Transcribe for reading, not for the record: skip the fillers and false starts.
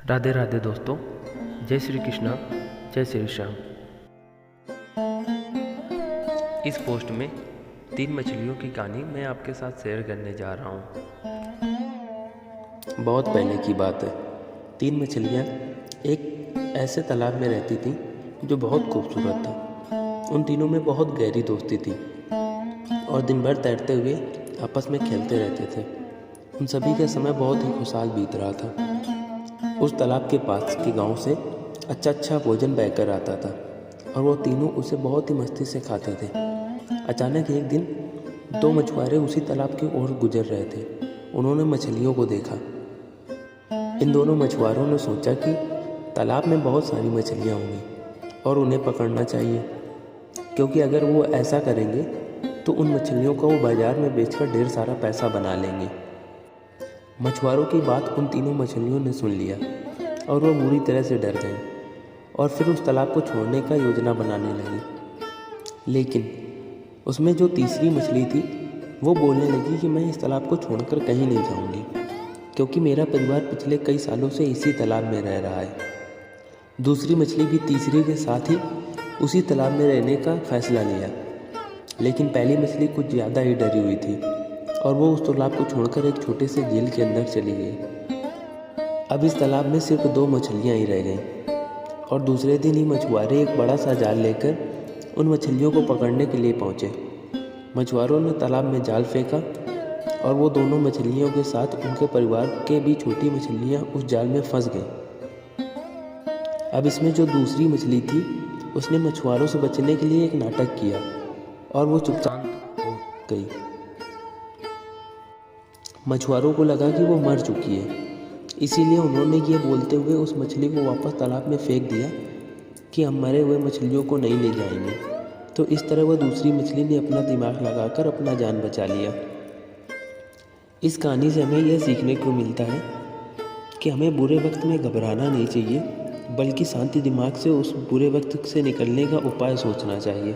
राधे राधे दोस्तों, जय श्री कृष्णा, जय श्री श्याम। इस पोस्ट में 3 मछलियों की कहानी मैं आपके साथ शेयर करने जा रहा हूँ। बहुत पहले की बात है। 3 मछलियाँ एक ऐसे तालाब में रहती थीं जो बहुत खूबसूरत था। उन तीनों में बहुत गहरी दोस्ती थी और दिन भर तैरते हुए आपस में खेलते रहते थे। उन सभी का समय बहुत ही खुशहाल बीत रहा था। उस तालाब के पास के गांव से अच्छा भोजन बहकर आता था और वो तीनों उसे बहुत ही मस्ती से खाते थे। अचानक एक दिन 2 मछुआरे उसी तालाब की ओर गुजर रहे थे। उन्होंने मछलियों को देखा। इन दोनों मछुआरों ने सोचा कि तालाब में बहुत सारी मछलियाँ होंगी और उन्हें पकड़ना चाहिए, क्योंकि अगर वो ऐसा करेंगे तो उन मछलियों को वो बाज़ार में बेचकर ढेर सारा पैसा बना लेंगे। मछुआरों की बात उन तीनों मछलियों ने सुन लिया और वो बुरी तरह से डर गए और फिर उस तालाब को छोड़ने का योजना बनाने लगी। लेकिन उसमें जो तीसरी मछली थी वो बोलने लगी कि मैं इस तालाब को छोड़कर कहीं नहीं जाऊंगी, क्योंकि मेरा परिवार पिछले कई सालों से इसी तालाब में रह रहा है। दूसरी मछली भी तीसरी के साथ ही उसी तालाब में रहने का फैसला लिया, लेकिन पहली मछली कुछ ज़्यादा ही डरी हुई थी और वो उस तालाब को छोड़कर एक छोटे से झील के अंदर चली गई। अब इस तालाब में सिर्फ 2 मछलियाँ ही रह गईं और दूसरे दिन ही मछुआरे एक बड़ा सा जाल लेकर उन मछलियों को पकड़ने के लिए पहुँचे। मछुआरों ने तालाब में जाल फेंका और वो दोनों मछलियों के साथ उनके परिवार के भी छोटी मछलियाँ उस जाल में फंस गईं। अब इसमें जो दूसरी मछली थी उसने मछुआरों से बचने के लिए एक नाटक किया और वो चुपचाप हो गई। मछुआरों को लगा कि वो मर चुकी है, इसीलिए उन्होंने ये बोलते हुए उस मछली को वापस तालाब में फेंक दिया कि हम मरे हुए मछलियों को नहीं ले जाएंगे। तो इस तरह वह दूसरी मछली ने अपना दिमाग लगाकर अपना जान बचा लिया। इस कहानी से हमें यह सीखने को मिलता है कि हमें बुरे वक्त में घबराना नहीं चाहिए, बल्कि शांति दिमाग से उस बुरे वक्त से निकलने का उपाय सोचना चाहिए।